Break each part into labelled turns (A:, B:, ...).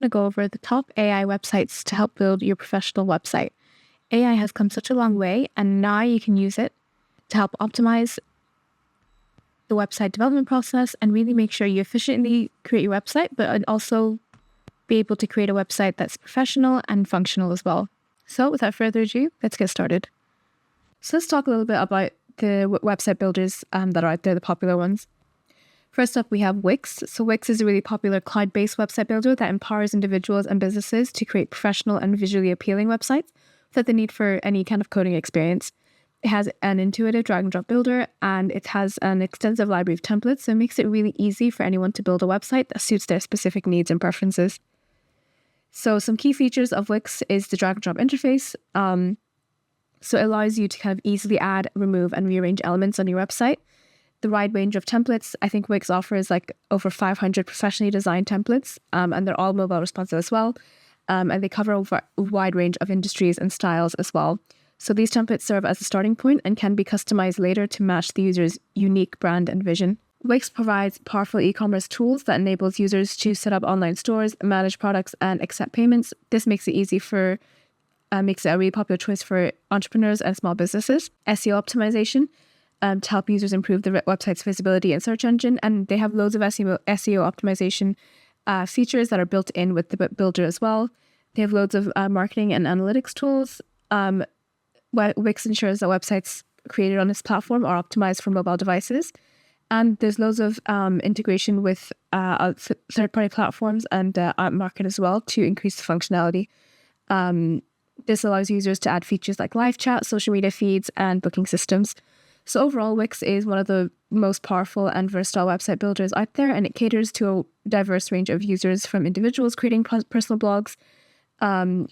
A: To go over the top AI websites to help build your professional website. AI has come such a long way, and now you can use it to help optimize the website development process and really make sure you efficiently create your website, but also be able to create a website that's professional and functional as well. So without further ado, let's get started. So let's talk a little bit about the website builders that are out there, the popular ones. First up, we have Wix. So Wix is a really popular cloud-based website builder that empowers individuals and businesses to create professional and visually appealing websites without the need for any kind of coding experience. It has an intuitive drag and drop builder, and it has an extensive library of templates, so it makes it really easy for anyone to build a website that suits their specific needs and preferences. So some key features of Wix is the drag and drop interface. So it allows you to kind of easily add, remove, and rearrange elements on your website. The wide range of templates. I think Wix offers like over 500 professionally designed templates, and they're all mobile responsive as well. And they cover a wide range of industries and styles as well. So these templates serve as a starting point and can be customized later to match the user's unique brand and vision. Wix provides powerful e-commerce tools that enables users to set up online stores, manage products, and accept payments. This makes it easy makes it a really popular choice for entrepreneurs and small businesses. SEO optimization to help users improve the website's visibility and search engine, and they have loads of SEO optimization features that are built in with the builder as well. They have loads of marketing and analytics tools. Wix ensures that websites created on this platform are optimized for mobile devices. And there's loads of integration with third-party platforms and market as well to increase the functionality. This allows users to add features like live chat, social media feeds, and booking systems. So overall, Wix is one of the most powerful and versatile website builders out there, and it caters to a diverse range of users, from individuals creating personal blogs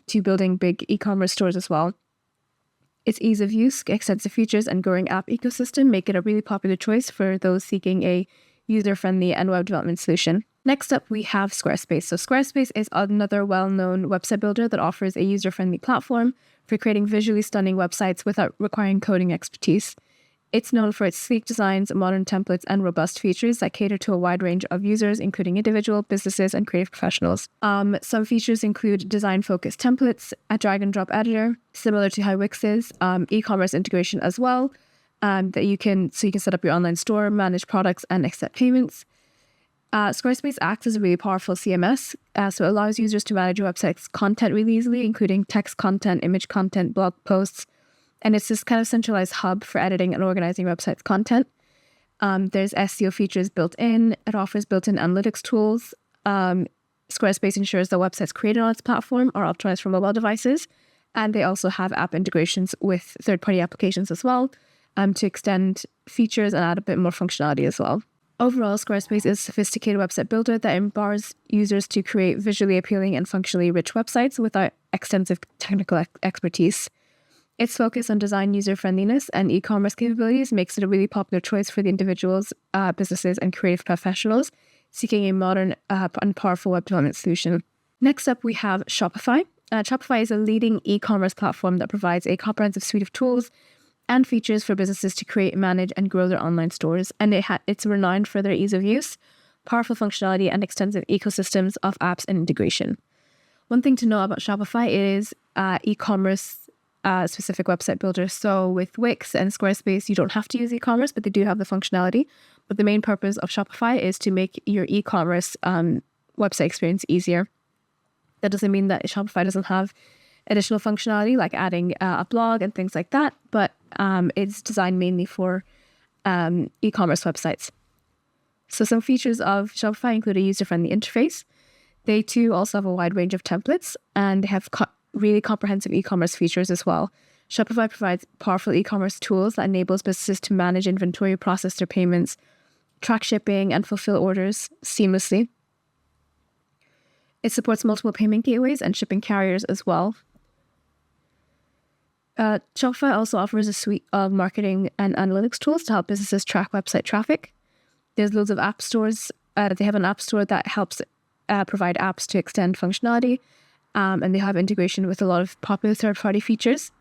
A: to building big e-commerce stores as well. Its ease of use, extensive features, and growing app ecosystem make it a really popular choice for those seeking a user-friendly and web development solution. Next up, we have Squarespace. So Squarespace is another well-known website builder that offers a user-friendly platform for creating visually stunning websites without requiring coding expertise. It's known for its sleek designs, modern templates, and robust features that cater to a wide range of users, including individual businesses and creative professionals. Some features include design-focused templates, a drag-and-drop editor, similar to how Wix is, e-commerce integration as well, that you can set up your online store, manage products, and accept payments. Squarespace acts as a really powerful CMS, so it allows users to manage your website's content really easily, including text content, image content, blog posts. And it's this kind of centralized hub for editing and organizing websites' content. There's SEO features built in. It offers built-in analytics tools. Squarespace ensures that websites created on its platform are optimized for mobile devices. And they also have app integrations with third-party applications as well to extend features and add a bit more functionality as well. Overall, Squarespace is a sophisticated website builder that empowers users to create visually appealing and functionally rich websites without extensive technical expertise. Its focus on design, user-friendliness, and e-commerce capabilities makes it a really popular choice for the individuals, businesses, and creative professionals seeking a modern and powerful web development solution. Next up, we have Shopify. Shopify is a leading e-commerce platform that provides a comprehensive suite of tools and features for businesses to create, manage, and grow their online stores. And it's renowned for their ease of use, powerful functionality, and extensive ecosystems of apps and integration. One thing to know about Shopify is e-commerce specific website builders. So with Wix and Squarespace, you don't have to use e-commerce, but they do have the functionality. But the main purpose of Shopify is to make your e-commerce website experience easier. That doesn't mean that Shopify doesn't have additional functionality like adding a blog and things like that, but it's designed mainly for e-commerce websites. So some features of Shopify include a user-friendly interface. They too also have a wide range of templates, and they have really comprehensive e-commerce features as well. Shopify provides powerful e-commerce tools that enables businesses to manage inventory, process their payments, track shipping, and fulfill orders seamlessly. It supports multiple payment gateways and shipping carriers as well. Shopify also offers a suite of marketing and analytics tools to help businesses track website traffic. There's loads of app stores. They have an app store that helps provide apps to extend functionality. And they have integration with a lot of popular third-party features.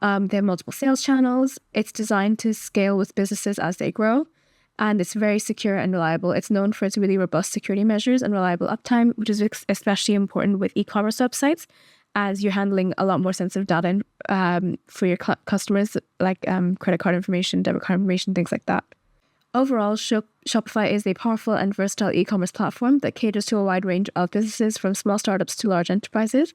A: They have multiple sales channels. It's designed to scale with businesses as they grow. and it's very secure and reliable. It's known for its really robust security measures and reliable uptime, which is especially important with e-commerce websites, as you're handling a lot more sensitive data for your customers, like credit card information, debit card information, things like that. Overall, Shopify is a powerful and versatile e-commerce platform that caters to a wide range of businesses, from small startups to large enterprises.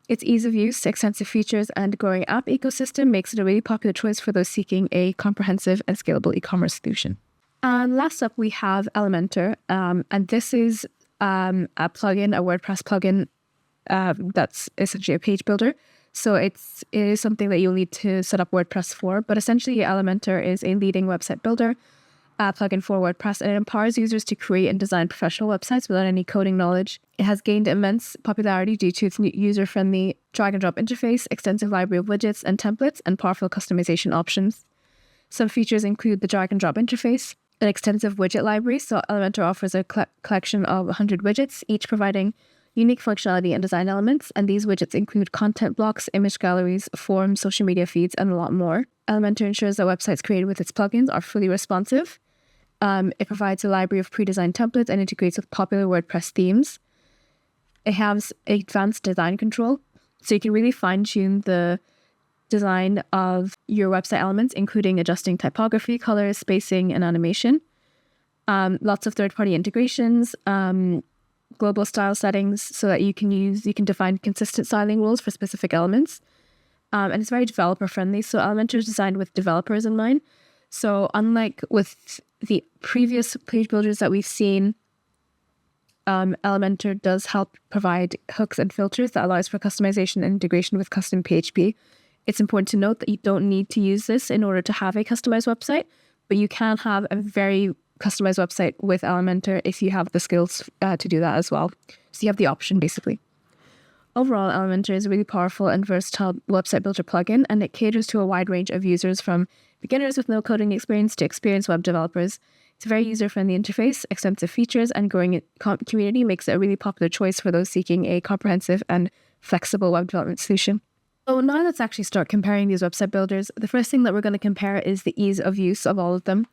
A: Its ease of use, extensive features, and growing app ecosystem makes it a really popular choice for those seeking a comprehensive and scalable e-commerce solution. And last up, we have Elementor, and this is a WordPress plugin that's essentially a page builder. So it is something that you'll need to set up WordPress for, but essentially Elementor is a leading website builder plugin for WordPress, and it empowers users to create and design professional websites without any coding knowledge. It has gained immense popularity due to its user-friendly drag-and-drop interface, extensive library of widgets and templates, and powerful customization options. Some features include the drag-and-drop interface, an extensive widget library. So Elementor offers a collection of 100 widgets, each providing unique functionality and design elements, and these widgets include content blocks, image galleries, forms, social media feeds, and a lot more. Elementor ensures that websites created with its plugins are fully responsive. It provides a library of pre-designed templates and integrates with popular WordPress themes. It has advanced design control, so you can really fine-tune the design of your website elements, including adjusting typography, colors, spacing, and animation. Lots of third-party integrations, global style settings, so that you can define consistent styling rules for specific elements. And it's very developer-friendly, so Elementor is designed with developers in mind. So unlike with the previous page builders that we've seen, Elementor does help provide hooks and filters that allows for customization and integration with custom PHP. It's important to note that you don't need to use this in order to have a customized website, but you can have a very customized website with Elementor if you have the skills to do that as well. So you have the option, basically. Overall, Elementor is a really powerful and versatile website builder plugin, and it caters to a wide range of users, from beginners with no coding experience to experienced web developers. It's a very user-friendly interface, extensive features, and growing community makes it a really popular choice for those seeking a comprehensive and flexible web development solution. So now let's actually start comparing these website builders. The first thing that we're going to compare is the ease of use of all of them.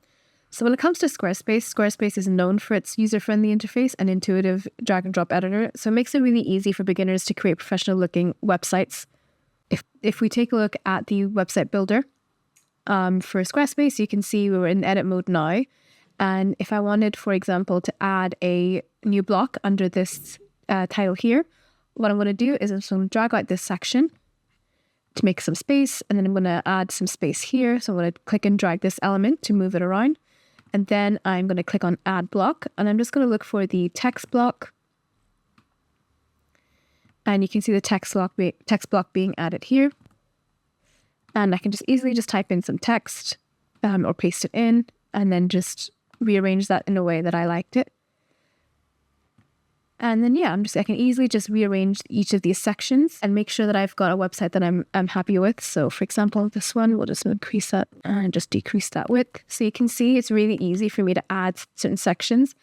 A: So when it comes to Squarespace, Squarespace is known for its user-friendly interface and intuitive drag-and-drop editor, so it makes it really easy for beginners to create professional-looking websites. If we take a look at the website builder for Squarespace, you can see we're in edit mode now. And if I wanted, for example, to add a new block under this title here, what I'm going to do is I'm just going to drag out this section to make some space, and then I'm going to add some space here. So I'm going to click and drag this element to move it around. And then I'm going to click on add block, and I'm just going to look for the text block. And you can see the text block being added here. And I can just easily type in some text or paste it in, and then just rearrange that in a way that I liked it. And then, yeah, I can easily just rearrange each of these sections and make sure that I've got a website that I'm happy with. So for example, this one, we'll just increase that and just decrease that width. So you can see it's really easy for me to add certain sections.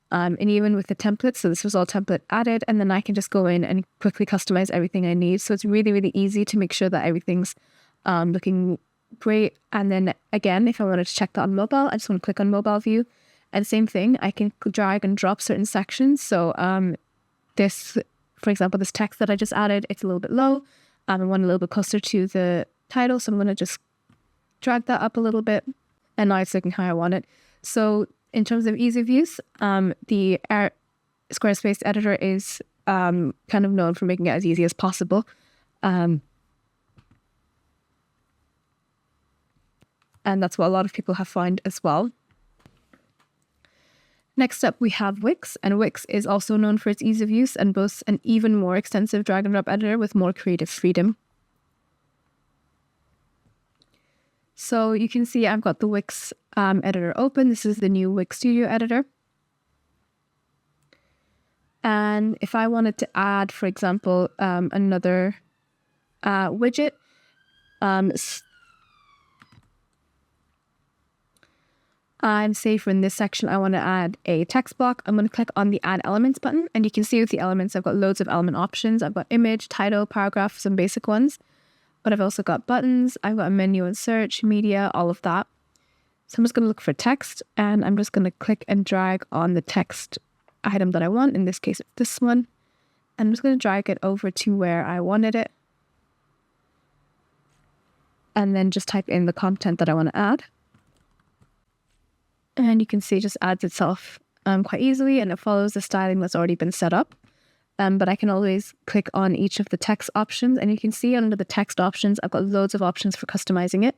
A: And even with the templates, so this was all template added, and then I can just go in and quickly customize everything I need. So it's really, really easy to make sure that everything's looking great. And then again, if I wanted to check that on mobile, I just want to click on mobile view. And same thing, I can drag and drop certain sections. So this, for example, this text that I just added, it's a little bit low. I want a little bit closer to the title. So I'm going to just drag that up a little bit. And now it's looking how I want it. So in terms of ease of use, the Squarespace editor is kind of known for making it as easy as possible. And that's what a lot of people have found as well. Next up, we have Wix, and Wix is also known for its ease of use and boasts an even more extensive drag-and-drop editor with more creative freedom. So you can see I've got the Wix editor open. This is the new Wix Studio editor. And if I wanted to add, for example, another widget, say for in this section, I want to add a text block. I'm going to click on the Add Elements button, and you can see with the elements, I've got loads of element options. I've got image, title, paragraph, some basic ones, but I've also got buttons. I've got a menu and search, media, all of that. So I'm just going to look for text, and I'm just going to click and drag on the text item that I want. In this case, it's this one. I'm just going to drag it over to where I wanted it. And then just type in the content that I want to add. And you can see it just adds itself quite easily, and it follows the styling that's already been set up. But I can always click on each of the text options, and you can see under the text options, I've got loads of options for customizing it.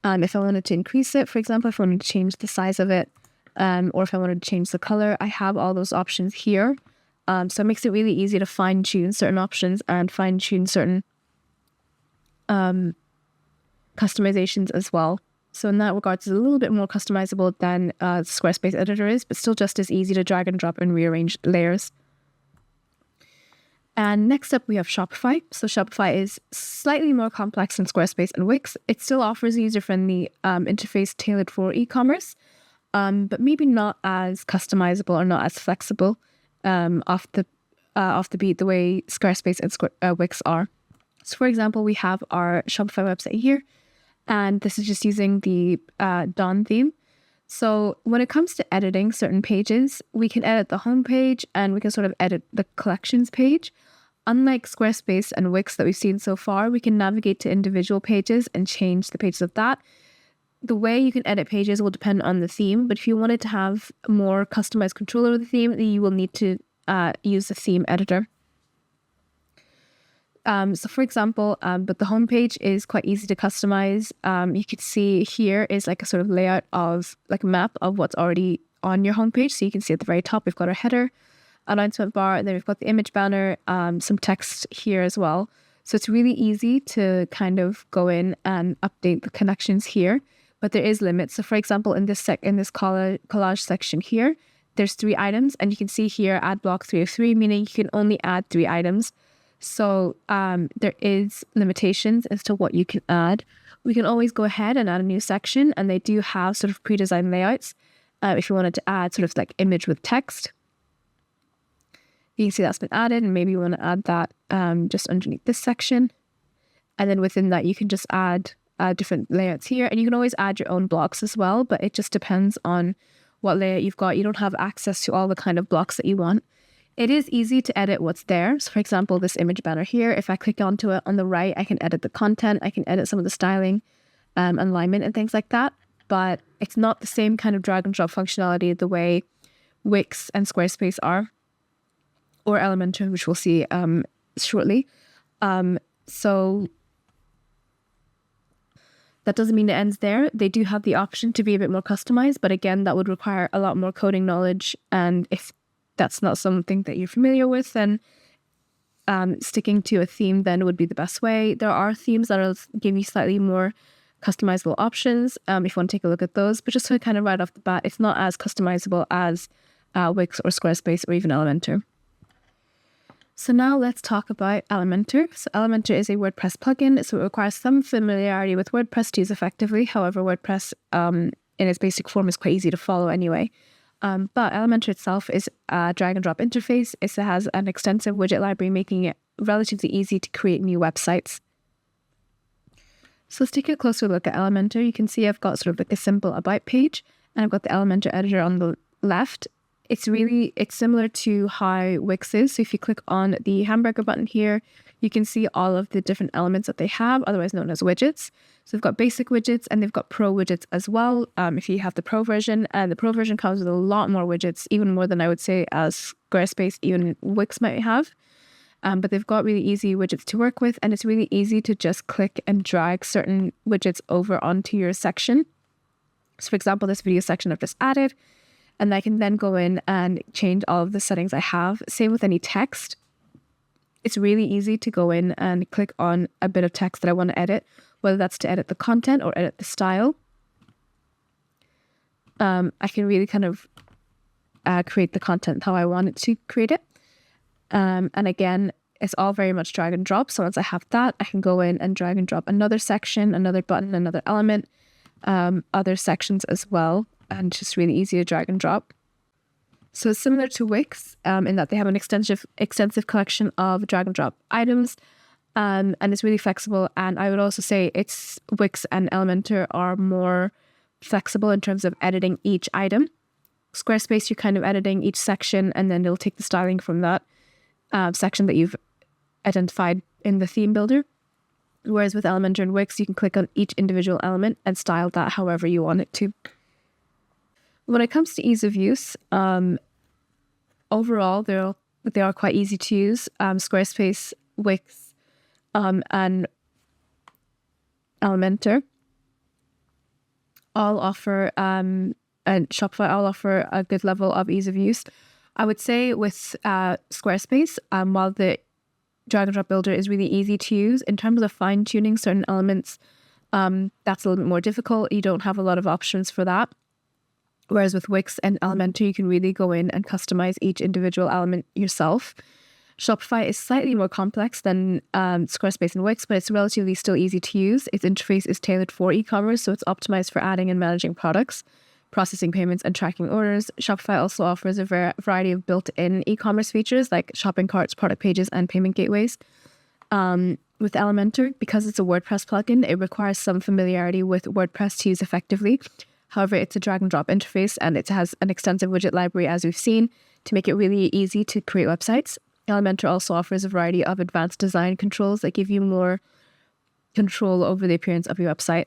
A: If I wanted to increase it, for example, if I wanted to change the size of it, or if I wanted to change the color, I have all those options here. So it makes it really easy to fine tune certain options and fine tune certain customizations as well. So in that regard, it's a little bit more customizable than Squarespace editor is, but still just as easy to drag and drop and rearrange layers. And next up, we have Shopify. So Shopify is slightly more complex than Squarespace and Wix. It still offers a user-friendly interface tailored for e-commerce, but maybe not as customizable or not as flexible off the beat the way Squarespace and Wix are. So for example, we have our Shopify website here, and this is just using the Dawn theme. So when it comes to editing certain pages, we can edit the home page and we can sort of edit the collections page. Unlike Squarespace and Wix that we've seen so far, we can navigate to individual pages and change the pages of that. The way you can edit pages will depend on the theme, but if you wanted to have more customized control over the theme, then you will need to use the theme editor. So for example, but the homepage is quite easy to customize. You can see here is like a sort of layout of like a map of what's already on your homepage. So you can see at the very top, we've got our header, announcement bar, and then we've got the image banner, some text here as well. So it's really easy to kind of go in and update the connections here, but there is limits. So for example, in this collage section here, there's 3 items, and you can see here add block 3 of 3, meaning you can only add 3 items. So there is limitations as to what you can add. We can always go ahead and add a new section, and they do have sort of pre-designed layouts. If you wanted to add sort of like image with text, you can see that's been added, and maybe you want to add that just underneath this section. And then within that, you can just add different layouts here, and you can always add your own blocks as well, but it just depends on what layout you've got. You don't have access to all the kind of blocks that you want. It is easy to edit what's there. So for example, this image banner here, if I click onto it on the right, I can edit the content, I can edit some of the styling, alignment and things like that. But it's not the same kind of drag and drop functionality the way Wix and Squarespace are, or Elementor, which we'll see shortly. So that doesn't mean it ends there. They do have the option to be a bit more customized, but again, that would require a lot more coding knowledge. And if that's not something that you're familiar with, then sticking to a theme then would be the best way. There are themes that will give you slightly more customizable options if you want to take a look at those. But just to kind of right off the bat, it's not as customizable as Wix or Squarespace or even Elementor. So now let's talk about Elementor. So Elementor is a WordPress plugin, so it requires some familiarity with WordPress to use effectively. However, WordPress in its basic form is quite easy to follow anyway. But Elementor itself is a drag and drop interface. It has an extensive widget library, making it relatively easy to create new websites. So let's take a closer look at Elementor. You can see I've got sort of like a simple about page, and I've got the Elementor editor on the left. It's similar to how Wix is. So if you click on the hamburger button here, you can see all of the different elements that they have, otherwise known as widgets. So they've got basic widgets and they've got pro widgets as well. If you have the pro version, and the pro version comes with a lot more widgets, even more than I would say as Squarespace, even Wix might have. But they've got really easy widgets to work with, and it's really easy to just click and drag certain widgets over onto your section. So for example, this video section I've just added, and I can then go in and change all of the settings I have. Same with any text. It's really easy to go in and click on a bit of text that I want to edit, whether that's to edit the content or edit the style. I can really kind of create the content how I want it to create it. And again, it's all very much drag and drop. So once I have that, I can go in and drag and drop another section, another button, another element, other sections as well. And just really easy to drag and drop. So it's similar to Wix in that they have an extensive collection of drag and drop items, and it's really flexible. And I would also say Wix and Elementor are more flexible in terms of editing each item. Squarespace, you're kind of editing each section, and then it'll take the styling from that section that you've identified in the theme builder. Whereas with Elementor and Wix, you can click on each individual element and style that however you want it to. When it comes to ease of use, overall, they are quite easy to use. Squarespace, Wix, and Elementor all offer, and Shopify all offer a good level of ease of use. I would say with Squarespace, while the drag and drop builder is really easy to use, in terms of fine tuning certain elements, that's a little bit more difficult. You don't have a lot of options for that. Whereas with Wix and Elementor, you can really go in and customize each individual element yourself. Shopify is slightly more complex than Squarespace and Wix, but it's relatively still easy to use. Its interface is tailored for e-commerce, so it's optimized for adding and managing products, processing payments, and tracking orders. Shopify also offers a variety of built-in e-commerce features like shopping carts, product pages, and payment gateways. With Elementor, because it's a WordPress plugin, it requires some familiarity with WordPress to use effectively. However, it's a drag and drop interface, and it has an extensive widget library, as we've seen, to make it really easy to create websites. Elementor also offers a variety of advanced design controls that give you more control over the appearance of your website.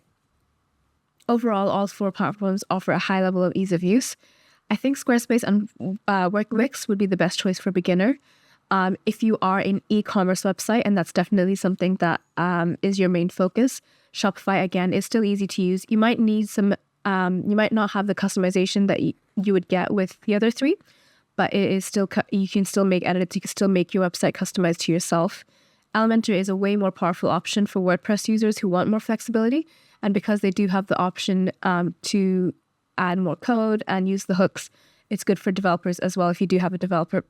A: Overall, all four platforms offer a high level of ease of use. I think Squarespace and Wix would be the best choice for a beginner. If you are an e-commerce website, and that's definitely something that is your main focus, Shopify, again, is still easy to use. You might need some you might not have the customization that you would get with the other three, but it is still you can still make edits. You can still make your website customized to yourself. Elementor is a way more powerful option for WordPress users who want more flexibility, and because they do have the option to add more code and use the hooks, it's good for developers as well if you do have a developer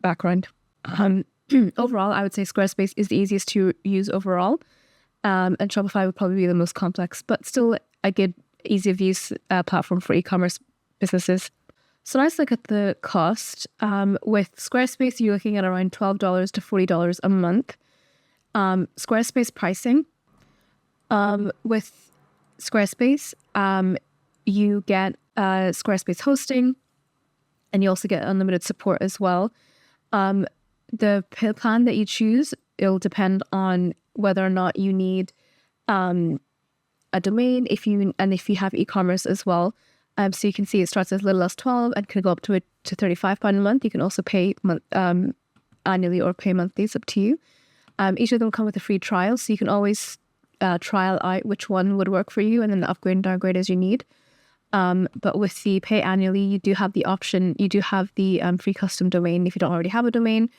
A: background. Overall, I would say Squarespace is the easiest to use overall, and Shopify would probably be the most complex, but still a good easy of use platform for e-commerce businesses. So let's look at the cost. With Squarespace, you're looking at around $12 to $40 a month. Squarespace pricing. With Squarespace, you get Squarespace hosting, and you also get unlimited support as well. The plan that you choose, it'll depend on whether or not you need a domain, if you have e-commerce as well. So you can see it starts as little as $12 and can go up to £35 a month. You can also pay annually or pay monthly. It's up to you. Each of them come with a free trial, so you can always trial out which one would work for you and then upgrade and downgrade as you need. But with the pay annually, you do have the option, you do have the free custom domain if you don't already have a domain.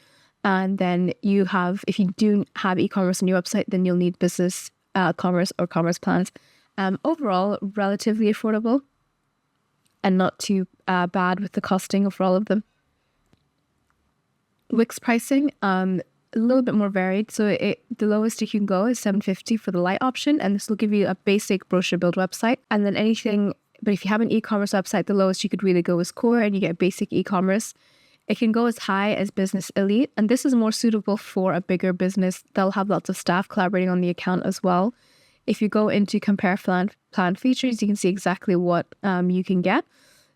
A: And then you have, if you do have e-commerce on your website, then you'll need business commerce or commerce plans. Overall, relatively affordable and not too bad with the costing for all of them. Wix pricing, a little bit more varied. So the lowest you can go is $7.50 for the light option, and this will give you a basic brochure build website. And then anything, but if you have an e-commerce website, the lowest you could really go is core, and you get basic e-commerce. It can go as high as business elite, and this is more suitable for a bigger business. They'll have lots of staff collaborating on the account as well. If you go into compare plan features, you can see exactly what you can get.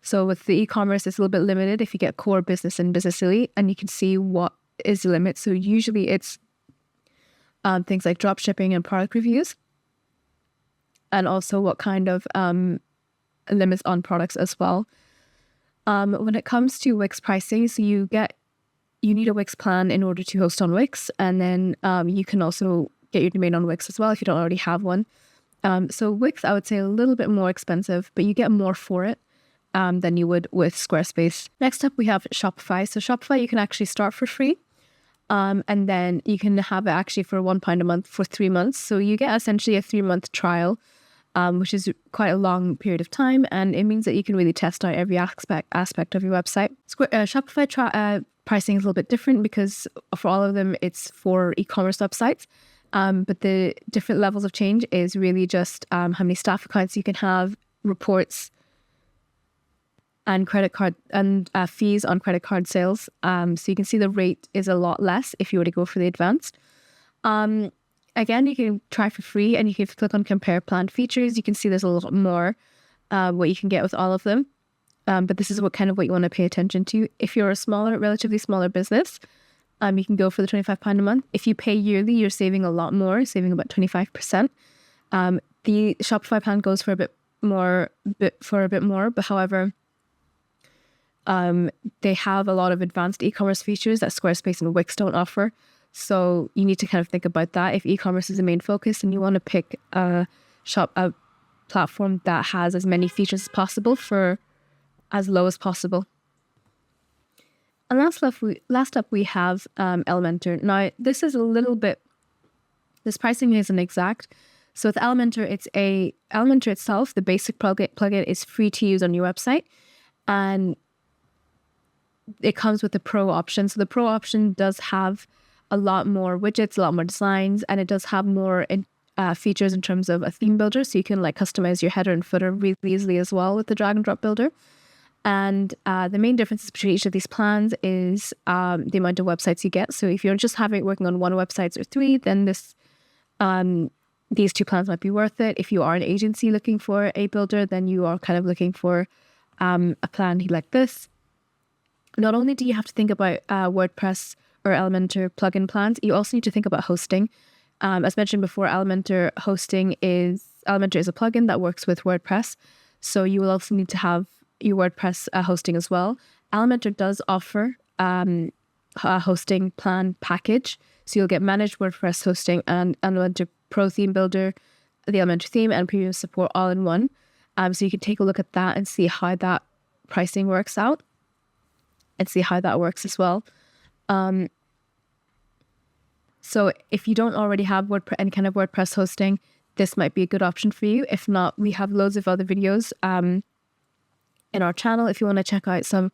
A: So with the e-commerce, it's a little bit limited if you get core, business, and business elite, and you can see what is the limit. So usually it's things like drop shipping and product reviews, and also what kind of limits on products as well. When it comes to Wix pricing, so you need a Wix plan in order to host on Wix, and then you can also get your domain on Wix as well if you don't already have one. So Wix, I would say a little bit more expensive, but you get more for it than you would with Squarespace. Next up, we have Shopify. So Shopify, you can actually start for free, and then you can have it actually for £1 a month for 3 months. So you get essentially a 3-month trial, which is quite a long period of time, and it means that you can really test out every aspect of your website. Shopify pricing is a little bit different because for all of them, it's for e-commerce websites. But the different levels of change is really just how many staff accounts you can have, reports, and credit card and fees on credit card sales. So you can see the rate is a lot less if you were to go for the advanced. Again, you can try for free, and you can click on compare plan features. You can see there's a lot more. what you can get with all of them. But this is what you want to pay attention to. If you're a relatively smaller business, you can go for the £25 a month. If you pay yearly, you're saving a lot more, saving about 25%. The Shopify plan goes for a bit more, but however, they have a lot of advanced e-commerce features that Squarespace and Wix don't offer. So you need to kind of think about that. If e-commerce is the main focus and you want to pick a platform that has as many features as possible for as low as possible. And last up we have Elementor. Now this is this pricing isn't exact. So with Elementor, Elementor itself, the basic plugin is free to use on your website, and it comes with the Pro option. So the Pro option does have a lot more widgets, a lot more designs, and it does have more features in terms of a theme builder. So you can customize your header and footer really easily as well with the drag and drop builder. And the main differences between each of these plans is the amount of websites you get. So if you're just working on one website or 3, then these 2 plans might be worth it. If you are an agency looking for a builder, then you are kind of looking for a plan like this. Not only do you have to think about WordPress or Elementor plugin plans, you also need to think about hosting. As mentioned before, Elementor is a plugin that works with WordPress. So you will also need to have your WordPress hosting as well. Elementor does offer a hosting plan package. So you'll get managed WordPress hosting and Elementor Pro theme builder, the Elementor theme, and premium support all in one. So you can take a look at that and see how that pricing works out and see how that works as well. So if you don't already have any kind of WordPress hosting, this might be a good option for you. If not, we have loads of other videos in our channel if you want to check out some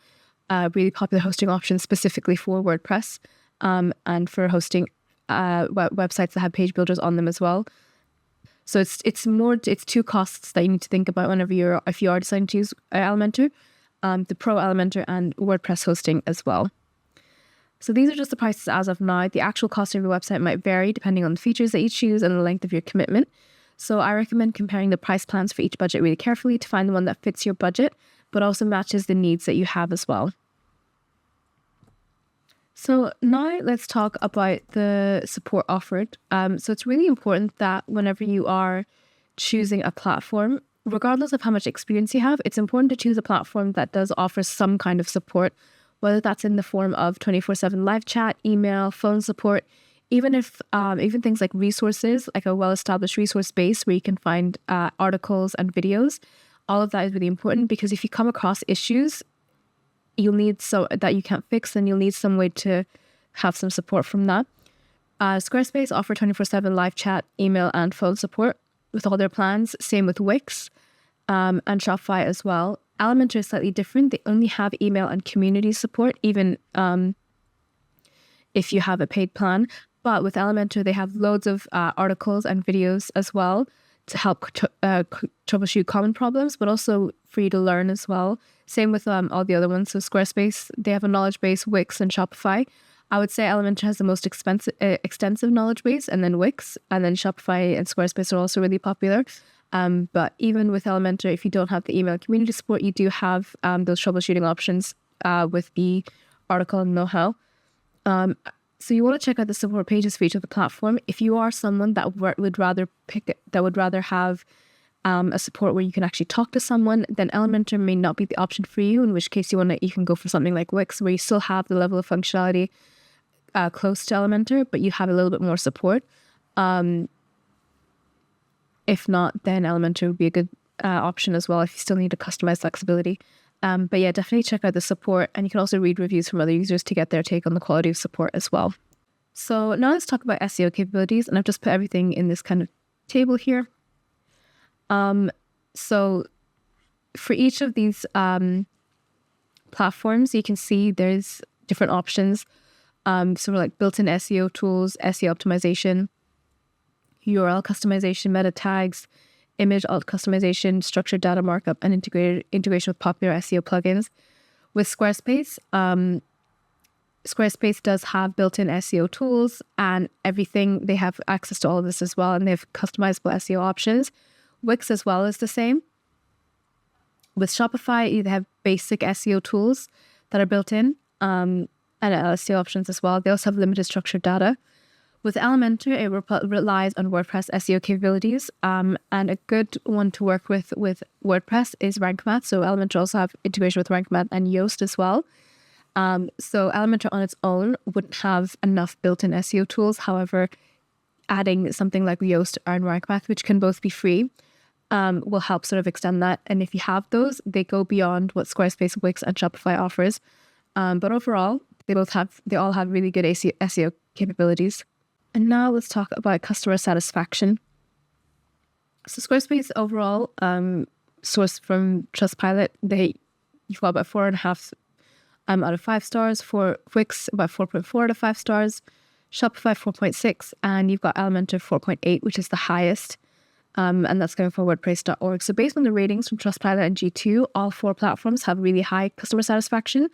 A: really popular hosting options specifically for WordPress and for hosting websites that have page builders on them as well. So it's 2 costs that you need to think about if you are deciding to use Elementor, the Pro Elementor and WordPress hosting as well. So these are just the prices as of now. The actual cost of your website might vary depending on the features that you choose and the length of your commitment. So I recommend comparing the price plans for each budget really carefully to find the one that fits your budget, but also matches the needs that you have as well. So now let's talk about the support offered. So it's really important that whenever you are choosing a platform, regardless of how much experience you have, it's important to choose a platform that does offer some kind of support, whether that's in the form of 24/7 live chat, email, phone support, even things like resources, like a well-established resource base where you can find articles and videos. All of that is really important because if you come across issues that you can't fix, then you'll need some way to have some support from that. Squarespace offer 24/7 live chat, email, and phone support with all their plans. Same with Wix and Shopify as well. Elementor is slightly different. They only have email and community support, even if you have a paid plan. But with Elementor, they have loads of articles and videos as well to help troubleshoot common problems, but also for you to learn as well. Same with all the other ones. So Squarespace, they have a knowledge base, Wix and Shopify. I would say Elementor has the most extensive knowledge base, and then Wix, and then Shopify and Squarespace are also really popular. But even with Elementor, if you don't have the email community support, you do have those troubleshooting options with the article and know-how. So you want to check out the support pages for each of the platform. If you are someone that would rather have a support where you can actually talk to someone, then Elementor may not be the option for you. In which case, you can go for something like Wix, where you still have the level of functionality close to Elementor, but you have a little bit more support. If not, then Elementor would be a good option as well if you still need a customized flexibility. But yeah, definitely check out the support, and you can also read reviews from other users to get their take on the quality of support as well. So now let's talk about SEO capabilities, and I've just put everything in this kind of table here. So for each of these platforms, you can see there's different options. So like built-in SEO tools, SEO optimization, URL customization, meta tags, image alt customization, structured data markup, and integration with popular SEO plugins. With Squarespace, Squarespace does have built-in SEO tools and everything. They have access to all of this as well, and they have customizable SEO options. Wix as well is the same. With Shopify, they have basic SEO tools that are built in and SEO options as well. They also have limited structured data. With Elementor, it relies on WordPress SEO capabilities, and a good one to work with WordPress is Rank Math. So Elementor also have integration with Rank Math and Yoast as well. So Elementor on its own wouldn't have enough built-in SEO tools. However, adding something like Yoast or Rank Math, which can both be free, will help sort of extend that. And if you have those, they go beyond what Squarespace, Wix, and Shopify offers. But overall, they all have really good SEO capabilities. And now let's talk about customer satisfaction. So Squarespace overall, sourced from Trustpilot, you've got about 4.5 out of 5 stars. For Wix, about 4.4 out of 5 stars. Shopify 4.6, and you've got Elementor 4.8, which is the highest. And that's going for WordPress.org. So based on the ratings from Trustpilot and G2, all 4 platforms have really high customer satisfaction.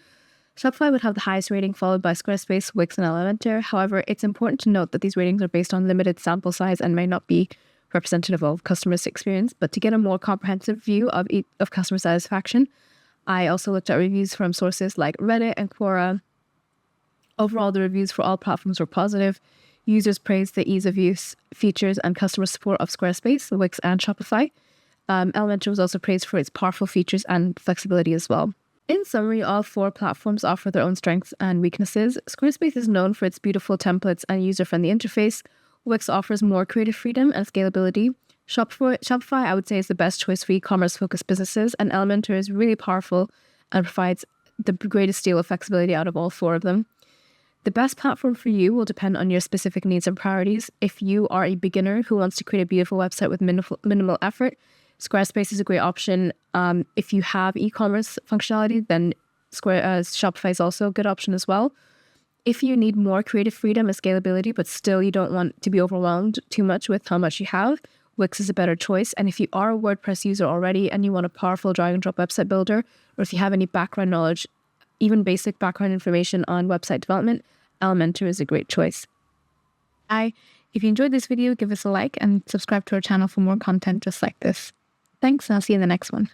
A: Shopify would have the highest rating, followed by Squarespace, Wix, and Elementor. However, it's important to note that these ratings are based on limited sample size and may not be representative of customers' experience. But to get a more comprehensive view of customer satisfaction, I also looked at reviews from sources like Reddit and Quora. Overall, the reviews for all platforms were positive. Users praised the ease of use, features, and customer support of Squarespace, Wix, and Shopify. Elementor was also praised for its powerful features and flexibility as well. In summary, all 4 platforms offer their own strengths and weaknesses. Squarespace is known for its beautiful templates and user-friendly interface. Wix offers more creative freedom and scalability. Shopify, I would say, is the best choice for e-commerce-focused businesses, and Elementor is really powerful and provides the greatest deal of flexibility out of all 4 of them. The best platform for you will depend on your specific needs and priorities. If you are a beginner who wants to create a beautiful website with minimal effort, Squarespace is a great option. If you have e-commerce functionality, then Shopify is also a good option as well. If you need more creative freedom and scalability, but still you don't want to be overwhelmed too much with how much you have, Wix is a better choice. And if you are a WordPress user already and you want a powerful drag and drop website builder, or if you have any background knowledge, even basic background information on website development, Elementor is a great choice. If you enjoyed this video, give us a like and subscribe to our channel for more content just like this. Thanks, and I'll see you in the next one.